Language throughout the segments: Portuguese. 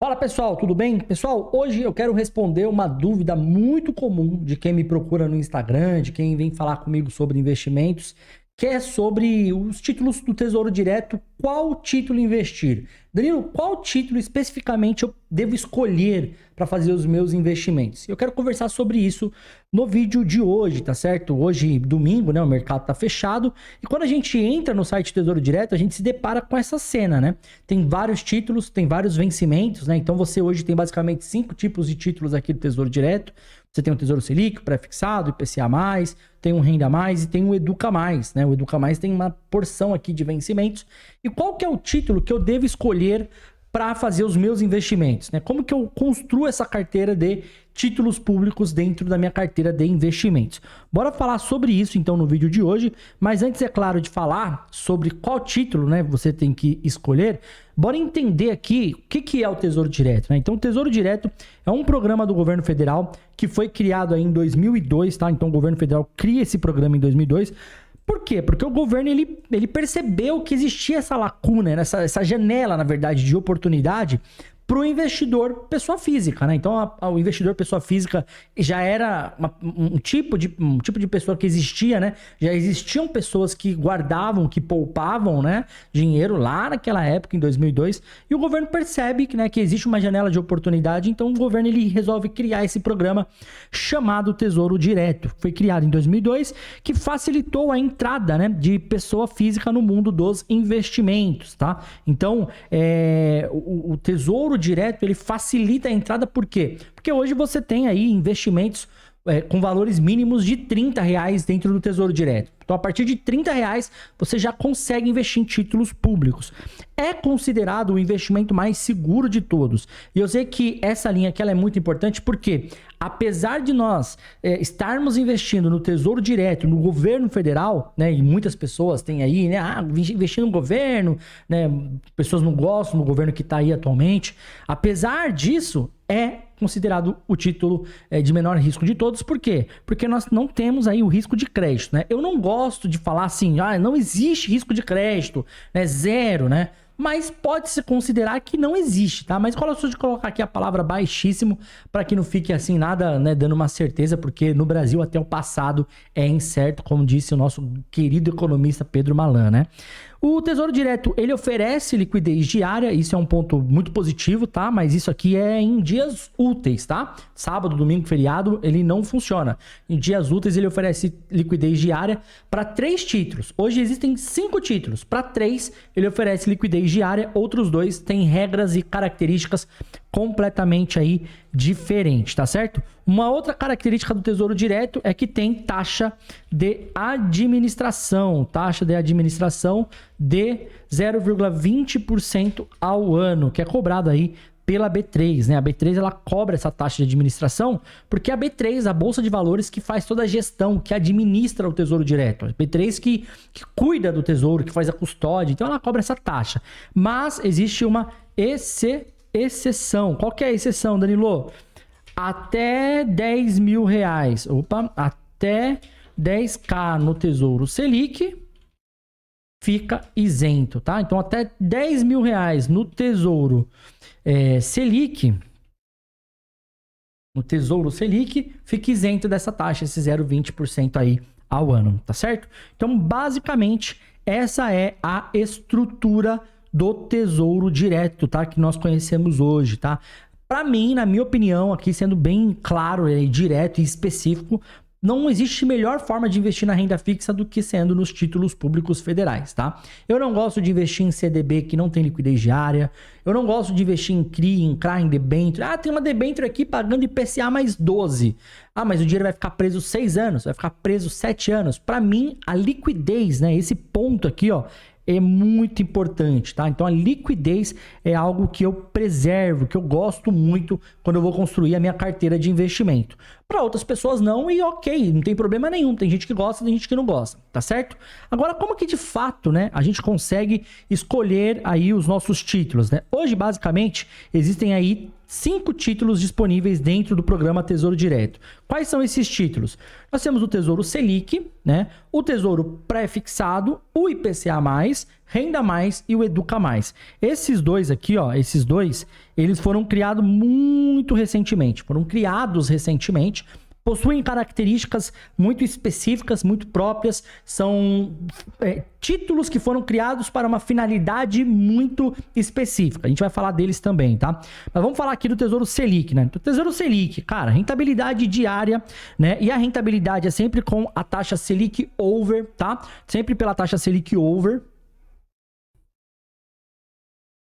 Fala pessoal, tudo bem? Pessoal, hoje eu quero responder uma dúvida muito comum de quem me procura no Instagram, de quem vem falar comigo sobre investimentos, que é sobre os títulos do Tesouro Direto, qual título investir? Danilo, qual título especificamente eu devo escolher para fazer os meus investimentos? Eu quero conversar sobre isso no vídeo de hoje, tá certo? Hoje, domingo, né? O mercado tá fechado e quando a gente entra no site Tesouro Direto, a gente se depara com essa cena, né? Tem vários títulos, tem vários vencimentos, né? Então você hoje tem basicamente 5 tipos de títulos aqui do Tesouro Direto. Você tem o Tesouro Selic, pré-fixado, IPCA+, tem um Renda Mais e tem o Educa Mais, né? O Educa Mais tem uma porção aqui de vencimentos. E qual que é o título que eu devo escolher para fazer os meus investimentos, né? Como que eu construo essa carteira de títulos públicos dentro da minha carteira de investimentos? Bora falar sobre isso então no vídeo de hoje, mas antes, é claro, de falar sobre qual título, né, você tem que escolher, bora entender aqui o que é o Tesouro Direto, né? Então, o Tesouro Direto é um programa do governo federal que foi criado aí em 2002, tá? Então, o governo federal cria esse programa em 2002. Por quê? Porque o governo ele percebeu que existia essa lacuna, essa janela, na verdade, de oportunidade para o investidor pessoa física, né? Então, o investidor pessoa física já era um tipo de pessoa que existia, né? Já existiam pessoas que guardavam, que poupavam, né, dinheiro lá naquela época, em 2002, e o governo percebe que, né, que existe uma janela de oportunidade, então o governo ele resolve criar esse programa chamado Tesouro Direto. Foi criado em 2002, que facilitou a entrada, né, de pessoa física no mundo dos investimentos, tá? Então, o Tesouro Direto, ele facilita a entrada, por quê? Porque hoje você tem aí investimentos com valores mínimos de R$30 dentro do Tesouro Direto. Então, a partir de R$30, você já consegue investir em títulos públicos. É considerado o investimento mais seguro de todos. E eu sei que essa linha aqui ela é muito importante porque, apesar de nós estarmos investindo no Tesouro Direto, no governo federal, né, e muitas pessoas têm aí, né, investir no governo, né, pessoas não gostam do governo que está aí atualmente. Apesar disso, é considerado o título de menor risco de todos. Por quê? Porque nós não temos aí o risco de crédito, né? Eu não gosto de falar assim, não existe risco de crédito, né? Zero, né? Mas pode-se considerar que não existe, tá? Mas qual é o de colocar aqui a palavra baixíssimo para que não fique assim nada, né, dando uma certeza, porque no Brasil até o passado é incerto, como disse o nosso querido economista Pedro Malan, né? O Tesouro Direto, ele oferece liquidez diária, isso é um ponto muito positivo, tá? Mas isso aqui é em dias úteis, tá? Sábado, domingo, feriado, ele não funciona. Em dias úteis, ele oferece liquidez diária para 3 títulos. Hoje existem 5 títulos. Para 3, ele oferece liquidez diária. Outros 2 têm regras e características completamente aí diferentes, tá certo? Uma outra característica do Tesouro Direto é que tem taxa de administração de 0,20% ao ano, que é cobrado aí pela B3, né? A B3 ela cobra essa taxa de administração porque a B3, a Bolsa de Valores, que faz toda a gestão, que administra o Tesouro Direto. A B3 que cuida do Tesouro, que faz a custódia, então ela cobra essa taxa. Mas existe uma exceção. Qual que é a exceção, Danilo? Até R$10.000. Até 10k no Tesouro Selic fica isento, tá? Então, até R$10.000 no Tesouro Selic, fica isento dessa taxa, esse 0,20% aí ao ano, tá certo? Então, basicamente, essa é a estrutura do Tesouro Direto, tá? Que nós conhecemos hoje, tá? Para mim, na minha opinião, aqui sendo bem claro, direto e específico, não existe melhor forma de investir na renda fixa do que sendo nos títulos públicos federais, tá? Eu não gosto de investir em CDB que não tem liquidez diária. Eu não gosto de investir em CRI, em CRA, em debênture. Tem uma debênture aqui pagando IPCA mais 12. Mas o dinheiro vai ficar preso 6 anos, vai ficar preso 7 anos. Para mim, a liquidez, né? Esse ponto aqui, ó, é muito importante, tá? Então, a liquidez é algo que eu preservo, que eu gosto muito quando eu vou construir a minha carteira de investimento. Para outras pessoas não, e ok, não tem problema nenhum. Tem gente que gosta, tem gente que não gosta, tá certo? Agora, como que de fato, né, a gente consegue escolher aí os nossos títulos, né? Hoje, basicamente, existem aí 5 títulos disponíveis dentro do programa Tesouro Direto. Quais são esses títulos? Nós temos o Tesouro Selic, né? O Tesouro Pré-Fixado, o IPCA+, Renda Mais e o Educa Mais. Esses dois aqui, ó, eles foram criados muito recentemente, possuem características muito específicas, muito próprias, são títulos que foram criados para uma finalidade muito específica. A gente vai falar deles também, tá? Mas vamos falar aqui do Tesouro Selic, né? O Tesouro Selic, cara, rentabilidade diária, né? E a rentabilidade é sempre com a taxa Selic over, tá? Sempre pela taxa Selic over.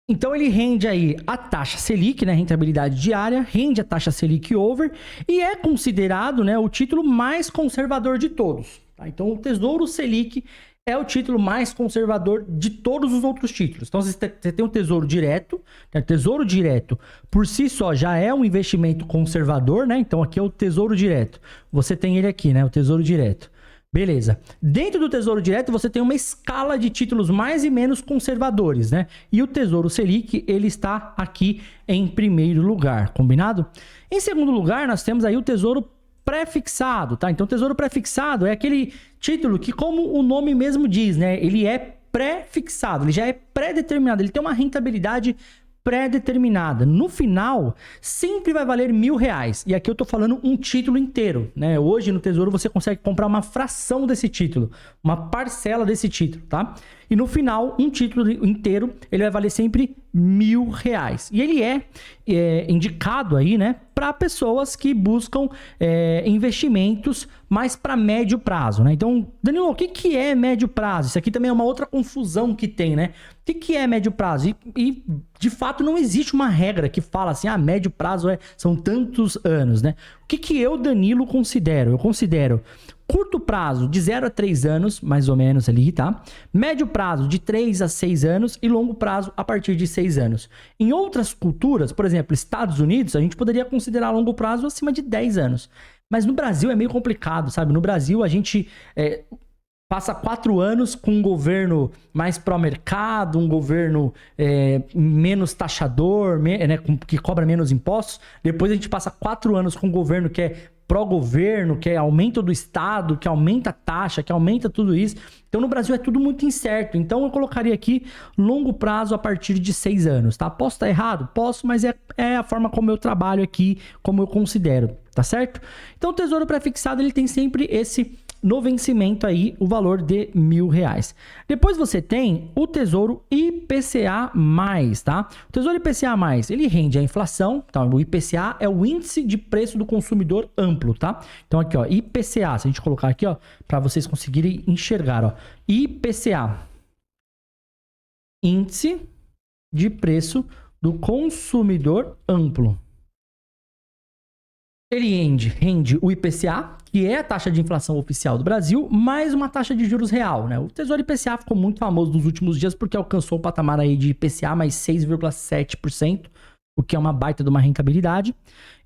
Então ele rende aí a taxa Selic, né, rentabilidade diária, rende a taxa Selic over e é considerado, né, o título mais conservador de todos. Tá? Então o Tesouro Selic é o título mais conservador de todos os outros títulos. Então você tem o Tesouro Direto, né, Tesouro Direto por si só já é um investimento conservador, né? Então aqui é o Tesouro Direto. Você tem ele aqui, né, o Tesouro Direto. Beleza. Dentro do Tesouro Direto, você tem uma escala de títulos mais e menos conservadores, né? E o Tesouro Selic, ele está aqui em primeiro lugar, combinado? Em segundo lugar, nós temos aí o Tesouro Pré-Fixado, tá? Então, o Tesouro Pré-Fixado é aquele título que, como o nome mesmo diz, né? Ele é pré-fixado, ele já é pré-determinado, ele tem uma rentabilidade pré-determinada. No final, sempre vai valer R$1.000. E aqui eu tô falando um título inteiro, né? Hoje no Tesouro você consegue comprar uma fração desse título, uma parcela desse título, tá? E no final, um título inteiro, ele vai valer sempre R$1.000. E ele é indicado aí, né, para pessoas que buscam investimentos mais para médio prazo, né? Então, Danilo, o que é médio prazo? Isso aqui também é uma outra confusão que tem, né? O que é médio prazo? E de fato não existe uma regra que fala assim, médio prazo são tantos anos, né? O que eu, Danilo, considero? Eu considero curto prazo de 0 a 3 anos, mais ou menos ali, tá? Médio prazo de 3 a 6 anos e longo prazo a partir de 6 anos. Em outras culturas, por exemplo, Estados Unidos, a gente poderia considerar longo prazo acima de 10 anos. Mas no Brasil é meio complicado, sabe? No Brasil a gente passa 4 anos com um governo mais pró-mercado, um governo menos taxador, né, que cobra menos impostos. Depois a gente passa 4 anos com um governo que é pró-governo, que é aumento do Estado, que aumenta a taxa, que aumenta tudo isso. Então no Brasil é tudo muito incerto. Então eu colocaria aqui longo prazo a partir de 6 anos, tá? Posso estar errado? Posso, mas é a forma como eu trabalho aqui, como eu considero, tá certo? Então o Tesouro Pré-Fixado, ele tem sempre esse no vencimento aí o valor de R$1.000. Depois você tem o Tesouro IPCA+, tá? O Tesouro IPCA+, ele rende a inflação, tá? O IPCA é o Índice de Preço do Consumidor Amplo, tá? Então aqui, ó, IPCA, se a gente colocar aqui, ó, para vocês conseguirem enxergar, ó, IPCA, Índice de Preço do Consumidor Amplo. Ele rende o IPCA, que é a taxa de inflação oficial do Brasil, mais uma taxa de juros real, né? O Tesouro IPCA ficou muito famoso nos últimos dias porque alcançou o patamar aí de IPCA mais 6,7%, o que é uma baita de uma rentabilidade.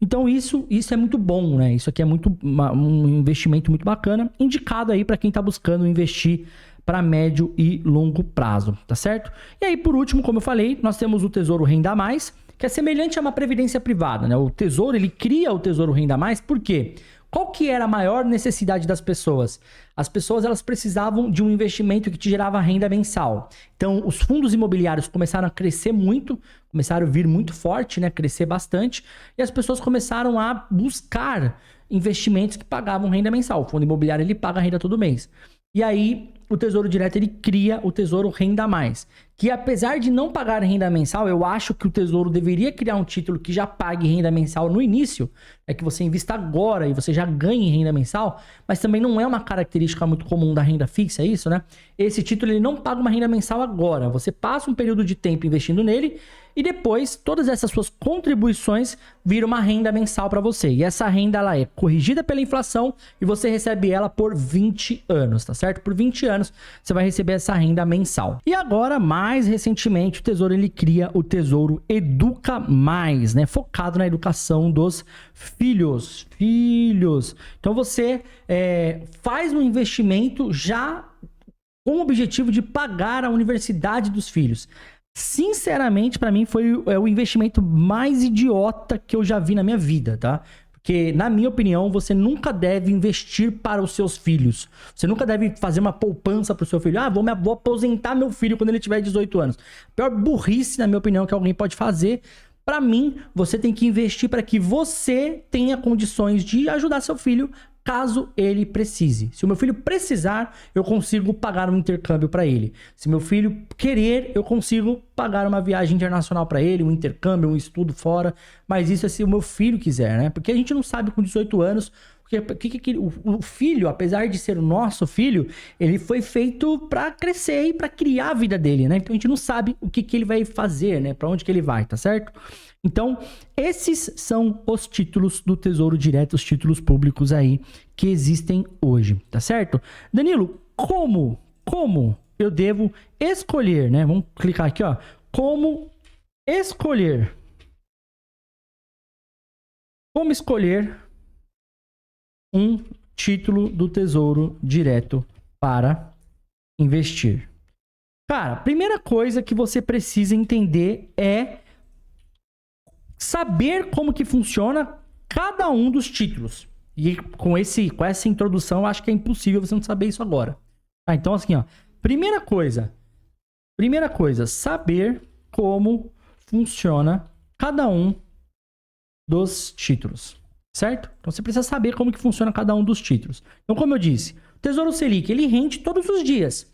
Então isso é muito bom, né? Isso aqui é um investimento muito bacana, indicado aí para quem está buscando investir para médio e longo prazo, tá certo? E aí, por último, como eu falei, nós temos o Tesouro Renda Mais, que é semelhante a uma previdência privada, né? O Tesouro, ele cria o Tesouro Renda Mais, por quê? Qual que era a maior necessidade das pessoas? As pessoas, elas precisavam de um investimento que te gerava renda mensal. Então, os fundos imobiliários começaram a crescer muito, começaram a vir muito forte, né? Crescer bastante, e as pessoas começaram a buscar investimentos que pagavam renda mensal. O fundo imobiliário, ele paga renda todo mês. E aí, o Tesouro Direto, ele cria o Tesouro Renda Mais, que apesar de não pagar renda mensal, eu acho que o Tesouro deveria criar um título que já pague renda mensal no início, é que você invista agora e você já ganhe renda mensal, mas também não é uma característica muito comum da renda fixa, é isso, né? Esse título, ele não paga uma renda mensal agora, você passa um período de tempo investindo nele e depois todas essas suas contribuições viram uma renda mensal para você. E essa renda, ela é corrigida pela inflação e você recebe ela por 20 anos, tá certo? Por 20 anos você vai receber essa renda mensal. E agora, mais recentemente, o Tesouro, ele cria o Tesouro Educa Mais, né? Focado na educação dos filhos. Então você faz um investimento já com o objetivo de pagar a universidade dos filhos. Sinceramente, para mim, foi o investimento mais idiota que eu já vi na minha vida, tá? Porque, na minha opinião, você nunca deve investir para os seus filhos. Você nunca deve fazer uma poupança para o seu filho. Ah, vou aposentar meu filho quando ele tiver 18 anos. A pior burrice, na minha opinião, que alguém pode fazer. Para mim, você tem que investir para que você tenha condições de ajudar seu filho caso ele precise. Se o meu filho precisar, eu consigo pagar um intercâmbio para ele. Se meu filho querer, eu consigo pagar uma viagem internacional para ele, um intercâmbio, um estudo fora. Mas isso é se o meu filho quiser, né? Porque a gente não sabe com 18 anos... O filho, apesar de ser o nosso filho, ele foi feito para crescer e para criar a vida dele, né? Então a gente não sabe o que ele vai fazer, né? Para onde que ele vai, tá certo? Então, esses são os títulos do Tesouro Direto, os títulos públicos aí que existem hoje, tá certo? Danilo, como eu devo escolher, né? Vamos clicar aqui, ó. Como escolher um título do Tesouro Direto para investir. Cara, a primeira coisa que você precisa entender é saber como que funciona cada um dos títulos. E com essa introdução, eu acho que é impossível você não saber isso agora. Tá, então, assim, ó. Primeira coisa, saber como funciona cada um dos títulos. Certo? Então você precisa saber como que funciona cada um dos títulos. Então, como eu disse, o Tesouro Selic, ele rende todos os dias.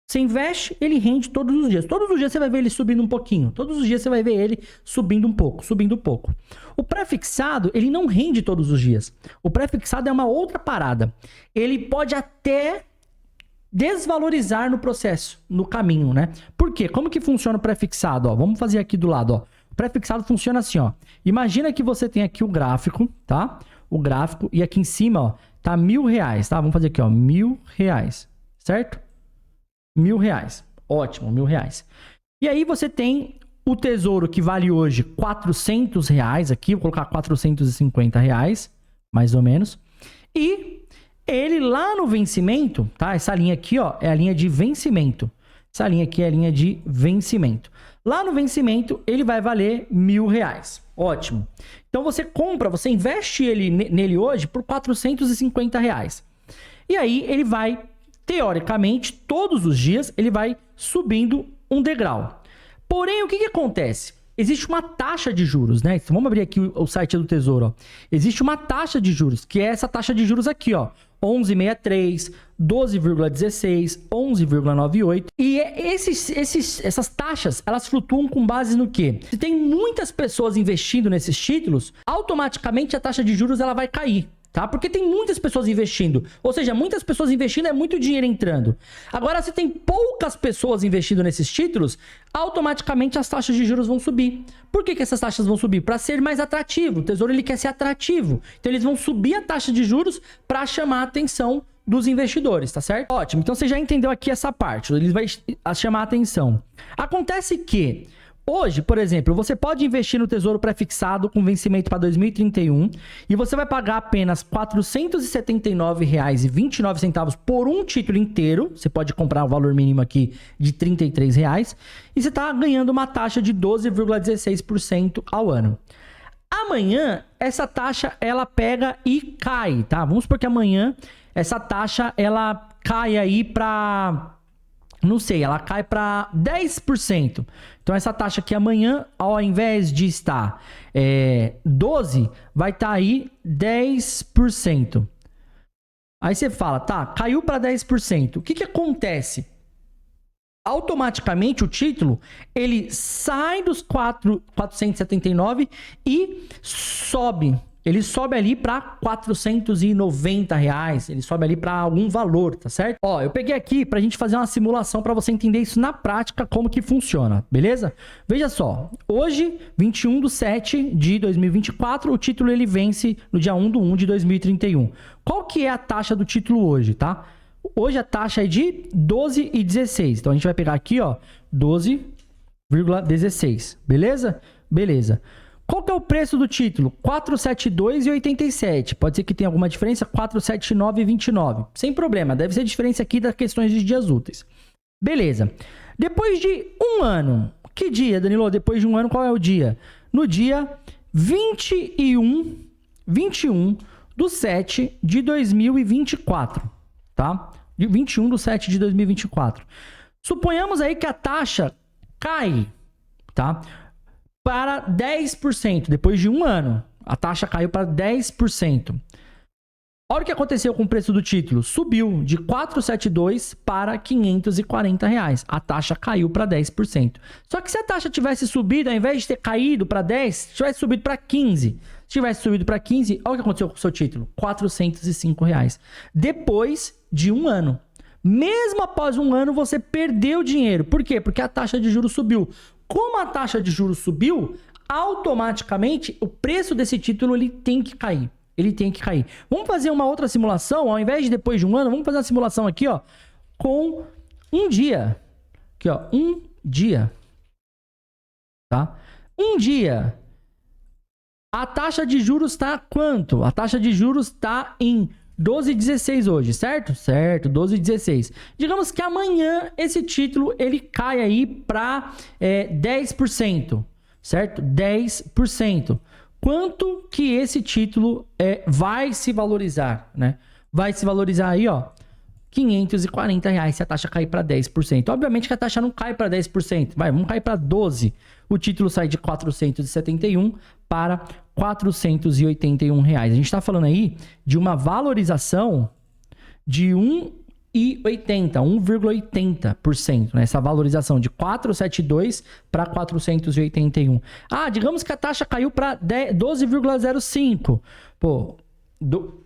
Você investe, ele rende todos os dias. Todos os dias você vai ver ele subindo um pouquinho. Todos os dias você vai ver ele subindo um pouco, subindo um pouco. O pré-fixado, ele não rende todos os dias. O pré-fixado é uma outra parada. Ele pode até desvalorizar no processo, no caminho, né? Por quê? Como que funciona o pré-fixado? Ó, vamos fazer aqui do lado, ó. O pré-fixado funciona assim, ó. Imagina que você tem aqui o gráfico, tá? O gráfico, e aqui em cima, ó, tá R$1.000, tá? Vamos fazer aqui, ó, R$1.000, certo? R$1.000. Ótimo, R$1.000. E aí você tem o tesouro que vale hoje R$400 aqui, vou colocar R$450, mais ou menos. E ele lá no vencimento, tá? Essa linha aqui, ó, é a linha de vencimento. Essa linha aqui é a linha de vencimento. Lá no vencimento, ele vai valer R$1.000. Ótimo. Então, você compra, você investe nele hoje por R$450. E aí, ele vai, teoricamente, todos os dias, ele vai subindo um degrau. Porém, o que acontece? Existe uma taxa de juros, né? Então, vamos abrir aqui o site do Tesouro, ó. Existe uma taxa de juros, que é essa taxa de juros aqui, ó. 11,63, 12,16, 11,98. E essas taxas, elas flutuam com base no quê? Se tem muitas pessoas investindo nesses títulos, automaticamente a taxa de juros ela vai cair. Tá? Porque tem muitas pessoas investindo. Ou seja, muitas pessoas investindo é muito dinheiro entrando. Agora, se tem poucas pessoas investindo nesses títulos, automaticamente as taxas de juros vão subir. Por que essas taxas vão subir? Para ser mais atrativo. O Tesouro ele quer ser atrativo. Então, eles vão subir a taxa de juros para chamar a atenção dos investidores, tá certo? Ótimo. Então, você já entendeu aqui essa parte. Ele vai chamar a atenção. Acontece que hoje, por exemplo, você pode investir no Tesouro Pré-fixado com vencimento para 2031 e você vai pagar apenas R$ 479,29 por um título inteiro. Você pode comprar o valor mínimo aqui de R$ 33,00 e você está ganhando uma taxa de 12,16% ao ano. Amanhã, essa taxa ela pega e cai, tá? Vamos supor que amanhã essa taxa ela cai aí para... não sei, ela cai para 10%. Então, essa taxa aqui amanhã, ao invés de estar 12%, vai estar aí 10%. Aí você fala, tá, caiu para 10%. O que acontece? Automaticamente, o título, ele sai dos 479 e sobe. Ele sobe ali para R$490, ele sobe ali para algum valor, tá certo? Ó, eu peguei aqui pra gente fazer uma simulação para você entender isso na prática, como que funciona, beleza? Veja só, hoje, 21/7/2024, o título ele vence no dia 1/1/2031. Qual que é a taxa do título hoje, tá? Hoje a taxa é de 12,16. Então a gente vai pegar aqui, ó, 12,16, beleza? Beleza. Qual que é o preço do título? R$ 472,87. Pode ser que tenha alguma diferença, 479,29. Sem problema, deve ser diferença aqui das questões de dias úteis. Beleza. Depois de um ano, Que dia, Danilo? Depois de um ano, qual é o dia? No dia 21 do 7 de 2024, tá? 21 do 7 de 2024. Suponhamos aí que a taxa cai, tá? Para 10%, depois de um ano. A taxa caiu para 10%. Olha o que aconteceu com o preço do título. Subiu de 472 para 540 reais. A taxa caiu para 10%. Só que se a taxa tivesse subido, ao invés de ter caído para 10, tivesse subido para 15. Se tivesse subido para 15, olha o que aconteceu com o seu título. 405 reais. Depois de um ano. Mesmo após um ano, você perdeu dinheiro. Por quê? Porque a taxa de juros subiu. Como a taxa de juros subiu, automaticamente o preço desse título ele tem que cair. Ele tem que cair. Vamos fazer uma outra simulação, ao invés de depois de um ano, vamos fazer uma simulação aqui, ó, com um dia. Aqui, ó, um dia. Tá? Um dia. A taxa de juros está quanto? A taxa de juros está em 12,16 hoje, certo? Certo, 12,16. Digamos que amanhã esse título ele cai aí para 10%, certo? 10%. Quanto que esse título vai se valorizar, né? Vai se valorizar aí, ó, 540 reais se a taxa cair para 10%. Obviamente que a taxa não cai para 10%, vamos cair para 12%. O título sai de 471 para 481 reais. A gente está falando aí de uma valorização de 1,80%, né? Essa valorização de 472 para 481. Ah, digamos que a taxa caiu para 12,05. Pô,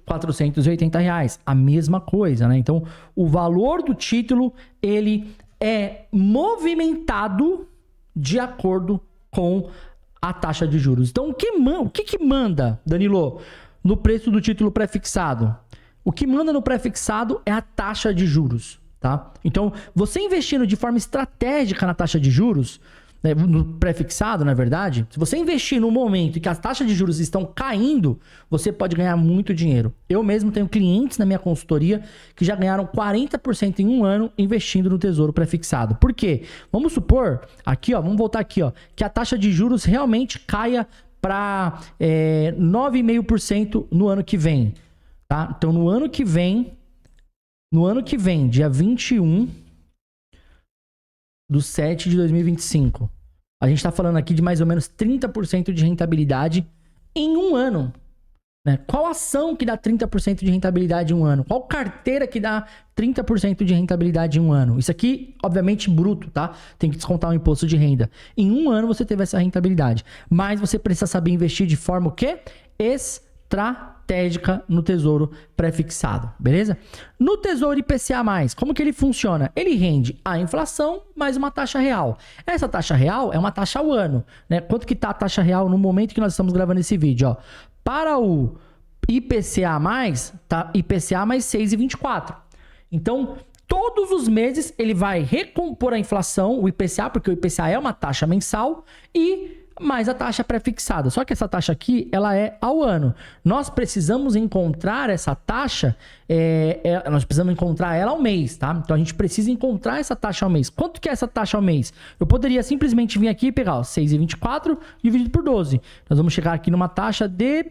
480 reais. A mesma coisa, né? Então, o valor do título, ele é movimentado de acordo com a taxa de juros. Então, o que manda, Danilo, no preço do título pré-fixado? O que manda no pré-fixado é a taxa de juros, tá? Então, você investindo de forma estratégica na taxa de juros, né, no pré-fixado, na verdade, se você investir no momento em que as taxas de juros estão caindo, você pode ganhar muito dinheiro. Eu mesmo tenho clientes na minha consultoria que já ganharam 40% em um ano investindo no tesouro pré-fixado. Por quê? Vamos supor, aqui, ó, vamos voltar aqui, ó, que a taxa de juros realmente caia para 9,5% no ano que vem. Tá? Então, no ano que vem, dia 21 do 7 de 2025, a gente está falando aqui de mais ou menos 30% de rentabilidade em um ano. Né? Qual ação que dá 30% de rentabilidade em um ano? Qual carteira que dá 30% de rentabilidade em um ano? Isso aqui, obviamente, bruto, tá? Tem que descontar o imposto de renda. Em um ano você teve essa rentabilidade. Mas você precisa saber investir de forma o quê? Estratégica no tesouro pré-fixado, beleza? No tesouro IPCA+, como que ele funciona? Ele rende a inflação mais uma taxa real. Essa taxa real é uma taxa ao ano, né? Quanto que tá a taxa real no momento que nós estamos gravando esse vídeo, ó? Para o IPCA+, tá IPCA mais 6,24. Então, todos os meses ele vai recompor a inflação, o IPCA, porque o IPCA é uma taxa mensal, e mais a taxa pré-fixada. Só que essa taxa aqui, ela é ao ano. Nós precisamos encontrar essa taxa, nós precisamos encontrar ela ao mês, tá? Então, a gente precisa encontrar essa taxa ao mês. Quanto que é essa taxa ao mês? Eu poderia simplesmente vir aqui e pegar, ó, 6,24 dividido por 12. Nós vamos chegar aqui numa taxa de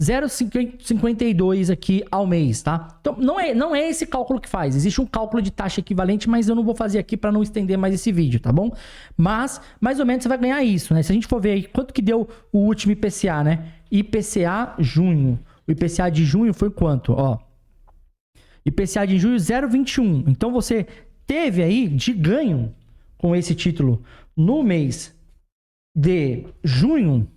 0,52 aqui ao mês, tá? Então, não é esse cálculo que faz. Existe um cálculo de taxa equivalente, mas eu não vou fazer aqui para não estender mais esse vídeo, tá bom? Mas, mais ou menos, você vai ganhar isso, né? Se a gente for ver aí, quanto que deu o último IPCA, né? IPCA junho. O IPCA de junho foi quanto? Ó, IPCA de junho, 0,21. Então, você teve aí de ganho com esse título no mês de junho,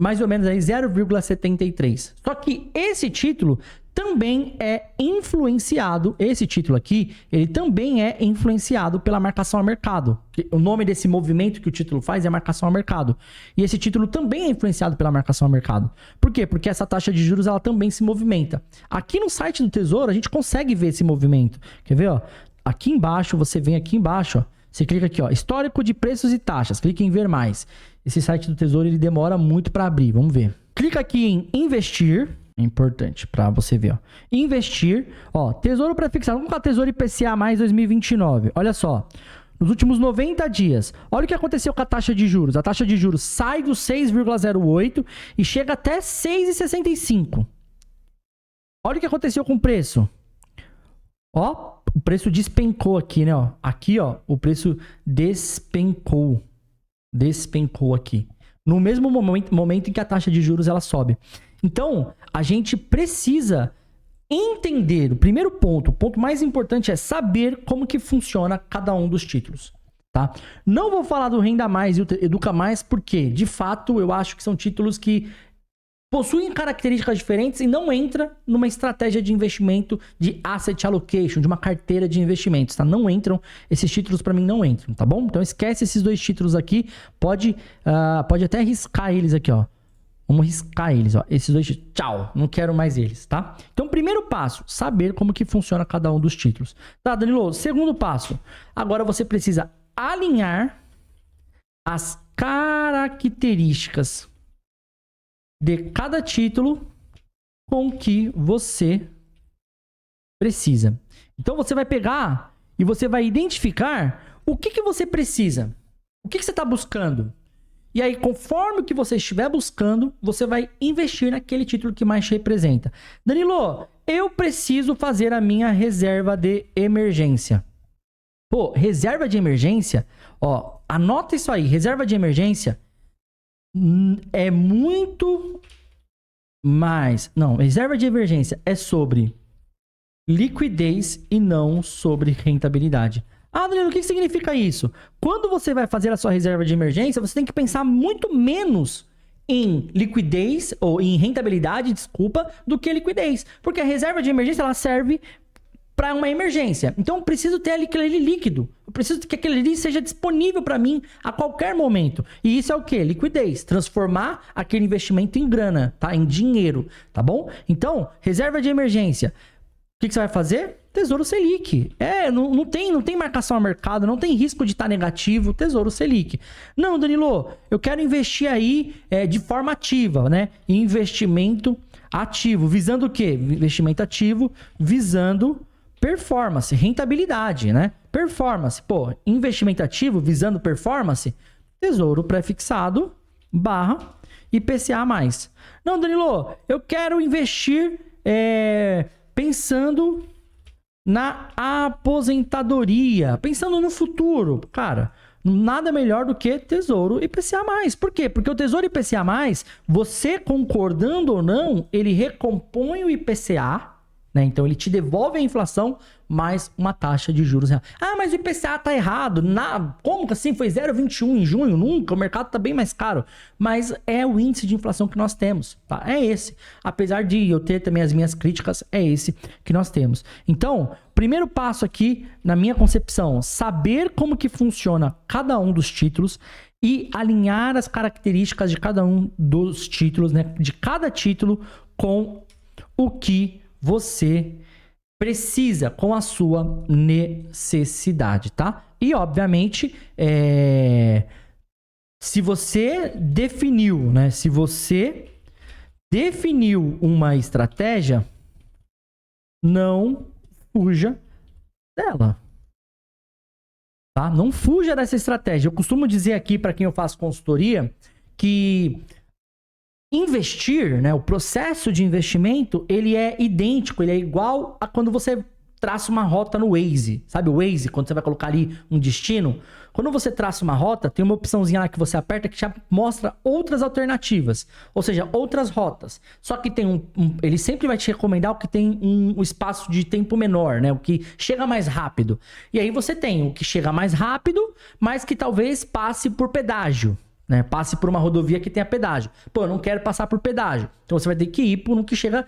mais ou menos aí 0,73. Só que esse título também é influenciado, esse título aqui, ele também é influenciado pela marcação a mercado. O nome desse movimento que o título faz é marcação a mercado. E esse título também é influenciado pela marcação a mercado. Por quê? Porque essa taxa de juros ela também se movimenta. Aqui no site do Tesouro a gente consegue ver esse movimento. Quer ver? Ó? Aqui embaixo, você vem aqui embaixo, ó. Você clica aqui, ó, histórico de preços e taxas. Clica em ver mais. Esse site do Tesouro, ele demora muito para abrir. Vamos ver. Clica aqui em investir. É importante para você ver, ó. Investir. Ó, Tesouro pré-fixado. Vamos colocar Tesouro IPCA mais 2029. Olha só. nos últimos 90 dias, olha o que aconteceu com a taxa de juros. A taxa de juros sai do 6,08 e chega até 6,65. Olha o que aconteceu com o preço. Ó, o preço despencou aqui, né? Ó. Aqui, ó, o preço despencou. Despencou aqui. No mesmo momento em que a taxa de juros ela sobe. Então, a gente precisa entender, o primeiro ponto, o ponto mais importante é saber como que funciona cada um dos títulos, tá? Não vou falar do Renda Mais e o Educa Mais, porque, de fato, eu acho que são títulos que possuem características diferentes e não entra numa estratégia de investimento de asset allocation, de uma carteira de investimentos, tá? Não entram, esses títulos para mim não entram, tá bom? Então esquece esses dois títulos aqui, pode até riscar eles aqui, ó. Vamos riscar eles, ó. Esses dois, tchau, não quero mais eles, tá? Então, primeiro passo, saber como que funciona cada um dos títulos. Tá, Danilo? Segundo passo, agora você precisa alinhar as características de cada título com o que você precisa. Então, você vai pegar e você vai identificar o que você precisa. O que você está buscando? E aí, conforme o que você estiver buscando, você vai investir naquele título que mais te representa. Danilo, eu preciso fazer a minha reserva de emergência. Pô, reserva de emergência, ó, anota isso aí. Reserva de emergência é muito mais... Não, reserva de emergência é sobre liquidez e não sobre rentabilidade. Ah, Danilo, o que significa isso? Quando você vai fazer a sua reserva de emergência, você tem que pensar muito menos em liquidez, ou em rentabilidade, desculpa, do que liquidez. Porque a reserva de emergência, ela serve para uma emergência. Então, eu preciso ter aquele líquido. Eu preciso que aquele ali seja disponível para mim a qualquer momento. E isso é o quê? Liquidez. Transformar aquele investimento em grana, tá? Em dinheiro, tá bom? Então, reserva de emergência. O que você vai fazer? Tesouro Selic. Não tem marcação a mercado, não tem risco de estar negativo, Tesouro Selic. Não, Danilo, eu quero investir aí de forma ativa, né? Investimento ativo. Visando o quê? Investimento ativo, visando performance, rentabilidade, né? Performance. Pô, investimento ativo, visando performance, Tesouro Prefixado / IPCA+. Não, Danilo, eu quero investir pensando na aposentadoria, pensando no futuro. Cara, nada melhor do que Tesouro IPCA+. Por quê? Porque o Tesouro IPCA+, você concordando ou não, ele recompõe o IPCA, né? Então ele te devolve a inflação mais uma taxa de juros real. Ah, mas o IPCA tá errado. Como que assim? Foi 0,21 em junho? Nunca, o mercado tá bem mais caro. Mas é o índice de inflação que nós temos, tá? É esse. Apesar de eu ter também as minhas críticas, é esse que nós temos. Então, primeiro passo aqui, na minha concepção, saber como que funciona cada um dos títulos e alinhar as características de cada um dos títulos, né? De cada título com o que você precisa, com a sua necessidade, tá? E, obviamente, se você definiu, né? Se você definiu uma estratégia, não fuja dela, tá? Não fuja dessa estratégia. Eu costumo dizer aqui, para quem eu faço consultoria, que investir, né, o processo de investimento, ele é idêntico, ele é igual a quando você traça uma rota no Waze. Sabe o Waze, quando você vai colocar ali um destino? Quando você traça uma rota, tem uma opçãozinha lá que você aperta que já mostra outras alternativas, ou seja, outras rotas. Só que tem ele sempre vai te recomendar o que tem um espaço de tempo menor, né? O que chega mais rápido. E aí você tem o que chega mais rápido, mas que talvez passe por pedágio. Né? Passe por uma rodovia que tenha pedágio. Pô, eu não quero passar por pedágio. Então você vai ter que ir por um que chega,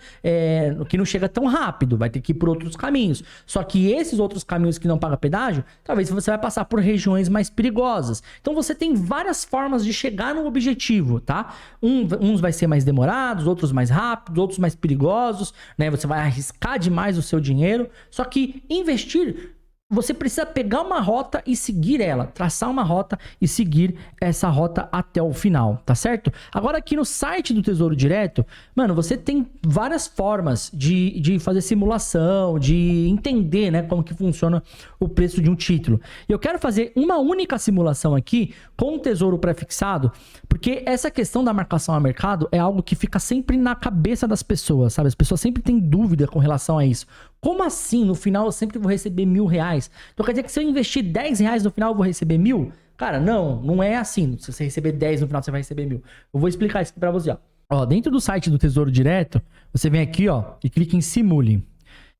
que não chega tão rápido. Vai ter que ir por outros caminhos. Só que esses outros caminhos que não pagam pedágio, talvez você vai passar por regiões mais perigosas. Então você tem várias formas de chegar no objetivo, tá? Uns vai ser mais demorados, outros mais rápidos, outros mais perigosos, né? Você vai arriscar demais o seu dinheiro. Só que investir você precisa pegar uma rota e seguir ela, traçar uma rota e seguir essa rota até o final, tá certo? Agora aqui no site do Tesouro Direto, mano, você tem várias formas de fazer simulação, de entender, né, como que funciona o preço de um título. Eu quero fazer uma única simulação aqui com o Tesouro Prefixado, porque essa questão da marcação a mercado é algo que fica sempre na cabeça das pessoas, sabe? As pessoas sempre têm dúvida com relação a isso. Como assim? No final eu sempre vou receber R$1.000. Então quer dizer que se eu investir R$10 no final eu vou receber 1.000? Cara, não é assim. Se você receber 10 no final você vai receber 1.000. Eu vou explicar isso aqui pra você, ó. Ó, dentro do site do Tesouro Direto, você vem aqui, ó, e clica em Simule.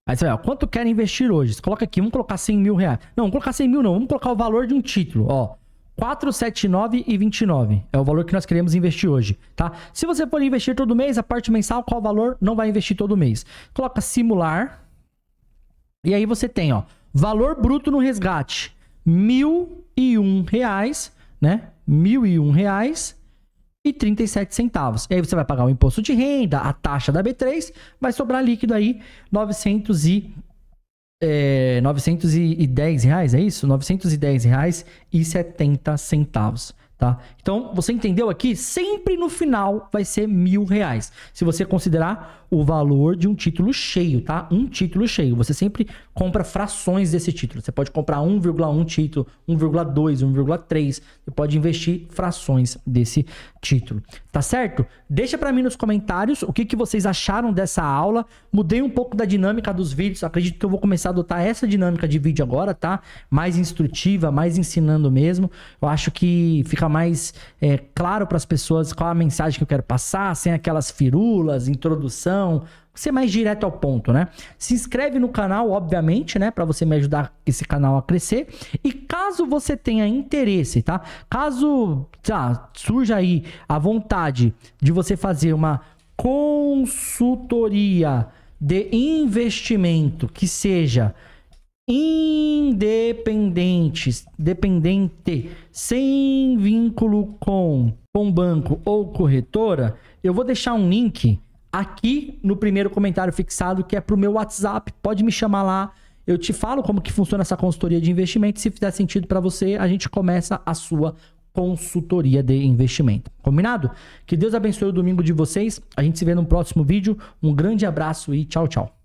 Aí você vai, ó, quanto quer investir hoje? Você coloca aqui, vamos colocar R$100.000. Não, vamos colocar 100 mil não, vamos colocar o valor de um título, ó. 479,29 é o valor que nós queremos investir hoje, tá? Se você for investir todo mês, a parte mensal, qual o valor? Não vai investir todo mês. Coloca simular. E aí você tem, ó, valor bruto no resgate, R$1.001, né? R$1.001,37. E aí você vai pagar o imposto de renda, a taxa da B3, vai sobrar líquido aí R$910, é isso? R$910,70, tá? Então, você entendeu aqui? Sempre no final vai ser R$1.000. Se você considerar o valor de um título cheio, tá? Um título cheio. Você sempre compra frações desse título. Você pode comprar 1,1 título, 1,2, 1,3. Você pode investir frações desse título. Tá certo? Deixa pra mim nos comentários o que vocês acharam dessa aula. Mudei um pouco da dinâmica dos vídeos. Acredito que eu vou começar a adotar essa dinâmica de vídeo agora, tá? Mais instrutiva, mais ensinando mesmo. Eu acho que fica mais claro para as pessoas qual a mensagem que eu quero passar, sem aquelas firulas, introdução, ser mais direto ao ponto, né? Se inscreve no canal, obviamente, né? Para você me ajudar esse canal a crescer. E caso você tenha interesse, tá? Caso surja aí a vontade de você fazer uma consultoria de investimento que seja dependente, sem vínculo com banco ou corretora, eu vou deixar um link aqui no primeiro comentário fixado, que é pro meu WhatsApp. Pode me chamar lá, eu te falo como que funciona essa consultoria de investimento. Se fizer sentido para você, a gente começa a sua consultoria de investimento. Combinado? Que Deus abençoe o domingo de vocês. A gente se vê no próximo vídeo. Um grande abraço e tchau, tchau.